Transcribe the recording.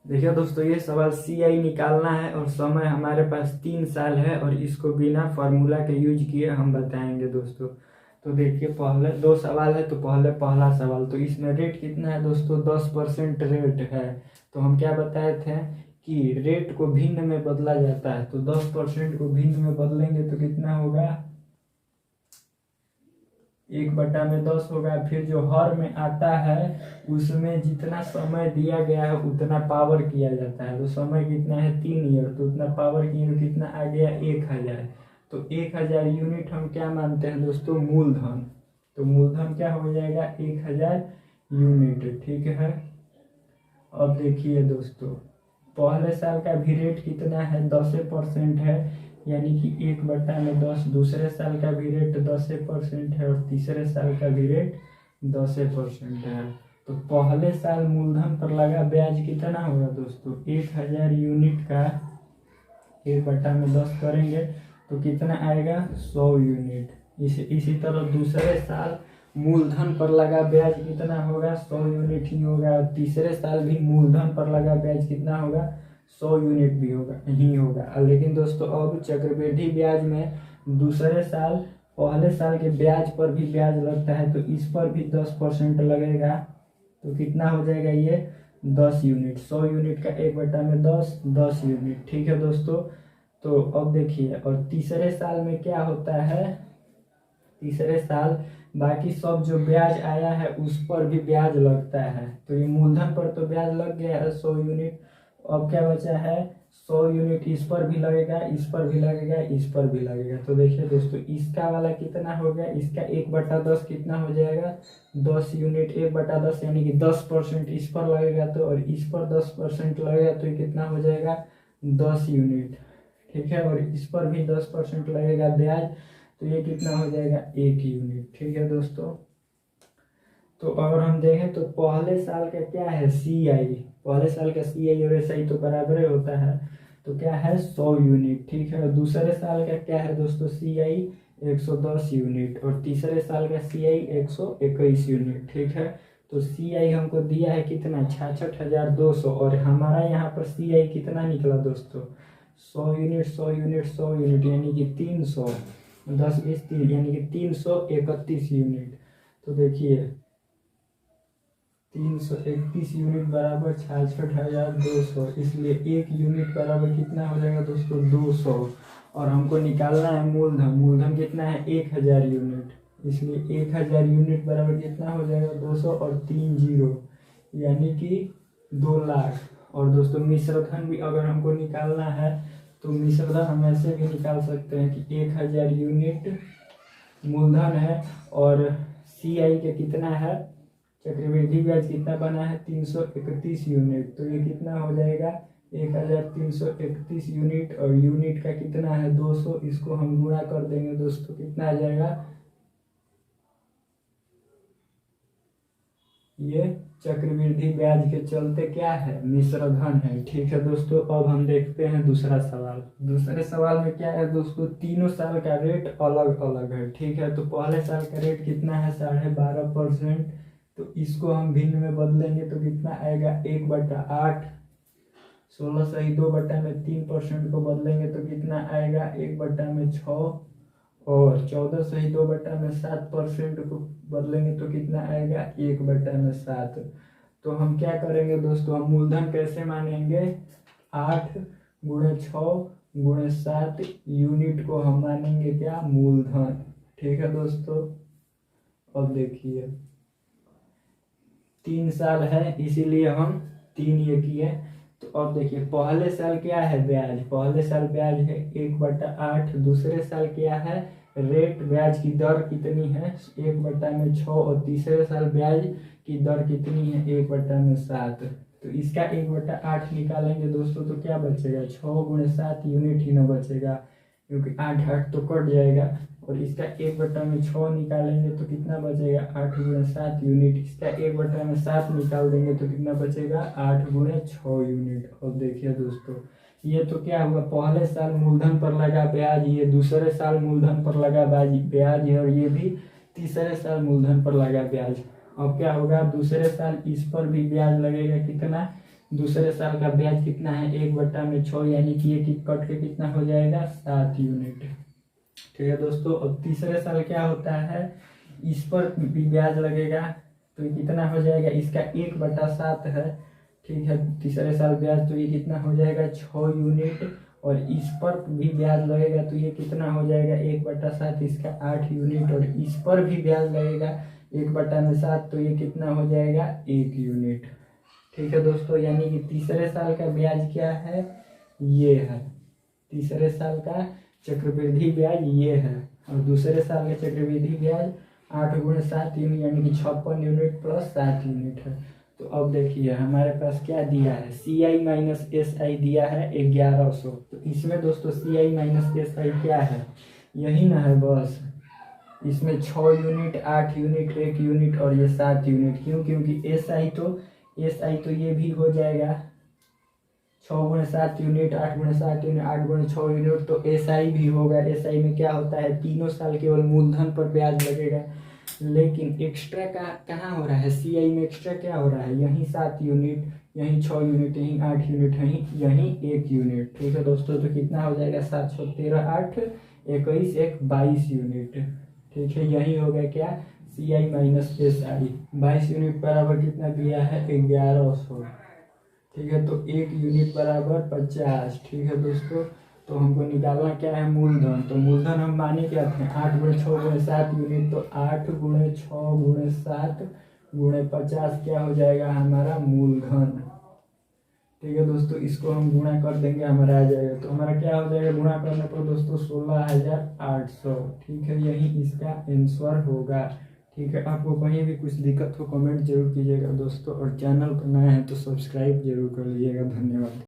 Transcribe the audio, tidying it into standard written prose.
देखिए दोस्तों, ये सवाल CI निकालना है और समय हमारे पास 3 साल है और इसको बिना फार्मूला के यूज किए हम बताएंगे दोस्तों। तो देखिए, पहले 2 सवाल है तो पहले पहला सवाल, तो इसमें रेट कितना है दोस्तों? 10% रेट है। तो हम क्या बताए थे कि रेट को भिन्न में बदला जाता है, तो 10% को भिन्न में बदलेंगे तो कितना होगा? 1/10 होगा। फिर जो हर में आता है उसमें जितना समय दिया गया है उतना पावर किया जाता है। तो समय कितना है? 3 ईयर, तो उतना पावर किए तो कितना आ गया? 1000। तो 1000 यूनिट हम क्या मानते हैं दोस्तों? मूलधन। तो मूलधन क्या हो जाएगा? 1000 यूनिट। ठीक है। अब देखिए दोस्तों, पहले साल का भी रेट कितना है? 10% है, यानी कि 1/10। दूसरे साल का भी रेट 10% है और तीसरे साल का भी रेट 10% है। तो पहले साल मूलधन पर लगा ब्याज कितना होगा दोस्तों? 1000 यूनिट का 1/10 करेंगे तो कितना आएगा? 100 यूनिट। इसी तरह दूसरे साल मूलधन पर लगा ब्याज कितना होगा? 100 यूनिट ही होगा। और तीसरे साल भी मूलधन पर लगा ब्याज कितना होगा? 100 यूनिट भी होगा ही होगा। लेकिन दोस्तों, अब चक्रवृद्धि ब्याज में दूसरे साल पहले साल के ब्याज पर भी ब्याज लगता है, तो इस पर भी 10% लगेगा। तो कितना हो जाएगा ये? 10 यूनिट। 100 यूनिट का 1/10, 10 यूनिट। ठीक है दोस्तों। तो अब देखिए, और तीसरे साल में क्या होता है? तीसरे साल बाकी सब जो ब्याज आया है उस पर भी ब्याज लगता है। तो ये मूलधन पर तो ब्याज लग गया है 100 यूनिट। अब क्या बचा है? 100 यूनिट इस पर भी लगेगा, इस पर भी लगेगा, इस पर भी लगेगा। तो देखिए दोस्तों, इसका वाला कितना हो गया? इसका 1/10 कितना हो जाएगा? 10 यूनिट। 1/10 यानी कि 10% इस पर लगेगा, तो और इस पर 10% लगेगा तो ये कितना हो जाएगा? 10 यूनिट। ठीक है। और इस पर भी 10% लगेगा ब्याज, तो ये कितना हो जाएगा? 1 यूनिट। ठीक है दोस्तों। तो अगर हम देखें तो पहले साल का क्या है? CI। पहले साल का CI और SI तो बराबर ही होता है। तो क्या है? 100 यूनिट। ठीक है। और दूसरे साल का क्या है दोस्तों? CI 110 यूनिट और तीसरे साल का CI 121 यूनिट। ठीक है। तो CI हमको दिया है कितना? 66,200 और हमारा यहाँ पर CI कितना निकला दोस्तों? 100 यूनिट, 100 यूनिट, 100 यूनिट, यानी कि 300। 10 20 30, यानी कि 331 यूनिट। तो देखिए, 331 यूनिट बराबर 66,200, इसलिए 1 यूनिट बराबर कितना हो जाएगा दोस्तों? 200। और हमको निकालना है मूलधन। मूलधन कितना है? 1000 यूनिट, इसलिए 1000 यूनिट बराबर कितना हो जाएगा? 200 और 3 जीरो, यानी कि 2 लाख। और दोस्तों, मिश्रधन भी अगर हमको निकालना है तो मिश्रधन हम ऐसे भी निकाल सकते हैं कि 1000 यूनिट मूलधन है और CI के कितना है? चक्रवृद्धि ब्याज कितना बना है? 331 यूनिट। तो ये कितना हो जाएगा? 1331 यूनिट। और यूनिट का कितना है? 200। इसको हम गुणा कर देंगे दोस्तों, कितना आ जाएगा? ये चक्रवृद्धि ब्याज के चलते क्या है? मिश्रधन है। ठीक है दोस्तों। अब हम देखते हैं दूसरा सवाल। दूसरे सवाल में क्या है दोस्तों? तीनों साल का रेट अलग अलग है। ठीक है। तो पहले साल का रेट कितना है? 12.5%। तो इसको हम भिन्न में बदलेंगे तो कितना आएगा? 1/8। 16 सही 2/3% को बदलेंगे तो कितना आएगा? 1/6। और 14 सही 2/7% को बदलेंगे तो कितना आएगा? 1/7। तो हम क्या करेंगे दोस्तों? हम मूलधन कैसे मानेंगे? 8 × 6 × 7 यूनिट को हम मानेंगे क्या? मूलधन। ठीक है दोस्तों। अब देखिए, 3 साल है इसीलिए हम 3 ये किए। तो अब देखिए, पहले साल क्या है? ब्याज। पहले साल ब्याज है 1/8। दूसरे साल क्या है? रेट। ब्याज की दर कितनी है? 1/6। और तीसरे साल ब्याज की दर कितनी है? 1/7। तो इसका 1/8 निकालेंगे दोस्तों तो क्या बचेगा? 6 × 7 यूनिट ही ना बचेगा, क्योंकि 8 8 तो कट जाएगा। और इसका 1/6 निकालेंगे तो कितना बचेगा? 8 × 7 यूनिट। इसका 1/7 निकाल देंगे तो कितना बचेगा? 8 × 6 यूनिट। अब देखिए दोस्तों, ये तो क्या हुआ? पहले साल मूलधन पर लगा ब्याज, ये दूसरे साल मूलधन पर लगा ब्याज है, और ये भी तीसरे साल मूलधन पर लगा ब्याज। अब क्या होगा? दूसरे साल इस पर भी ब्याज लगेगा कितना? दूसरे साल का ब्याज कितना है 1/6, यानी कि ये कट के कितना हो जाएगा 7 यूनिट। ठीक है दोस्तों, और तीसरे साल क्या होता है, इस पर भी ब्याज लगेगा, तो ये कितना हो जाएगा, इसका 1/7 है। ठीक है, तीसरे साल ब्याज, तो ये कितना हो जाएगा 6 यूनिट, और इस पर भी ब्याज लगेगा, तो ये कितना हो जाएगा 1/7, इसका 8 यूनिट, और इस पर भी ब्याज लगेगा 1/7, तो ये कितना हो जाएगा 1 यूनिट। ठीक है दोस्तों, यानी कि तीसरे साल का ब्याज क्या है, ये है तीसरे साल का चक्रवृद्धि ब्याज, ये है, और दूसरे साल का चक्रवृद्धि ब्याज 8 × 7 यूनिट, यानी कि 56 यूनिट प्लस 7 यूनिट है। तो अब देखिए हमारे पास क्या दिया है, CI माइनस SI दिया है 1100। तो इसमें दोस्तों CI माइनस SI क्या है, यही ना है बस। इसमें 6 यूनिट, 8 यूनिट, 1 यूनिट और ये 7 यूनिट। क्यों, क्योंकि SI तो ये भी हो जाएगा 6 × 7 यूनिट, 8 × 7 यूनिट, 8 × 6 यूनिट, तो SI भी होगा। SI में क्या होता है, तीनों साल केवल मूलधन पर ब्याज लगेगा, लेकिन एक्स्ट्रा कहाँ हो रहा है, CI में एक्स्ट्रा क्या हो रहा है, यहीं 7 यूनिट, यहीं 6 यूनिट, यहीं 8 यूनिट, यहीं 1 यूनिट। ठीक है दोस्तों, तो कितना हो जाएगा 713, 8, 21, 1, 22 यूनिट। ठीक है, यही हो गया क्या, CI माइनस SI। 22 यूनिट बराबर कितना दिया है 1100। ठीक है, तो 1 यूनिट बराबर 50। ठीक है दोस्तों, तो हमको निकालना क्या है, मूलधन। तो मूलधन हम माने क्या थे, 8 × 6 × 7 यूनिट, तो 8 × 6 × 7 × 50 क्या हो जाएगा हमारा मूलधन। ठीक है दोस्तों, इसको हम गुणा कर देंगे, हमारा आ जाएगा, तो हमारा क्या हो जाएगा गुणा करने पर दोस्तों 16,800। ठीक है, यही इसका आंसर होगा। ठीक है, आपको कहीं भी कुछ दिक्कत हो कमेंट जरूर कीजिएगा दोस्तों, और चैनल पर नए हैं तो सब्सक्राइब जरूर कर लीजिएगा। धन्यवाद।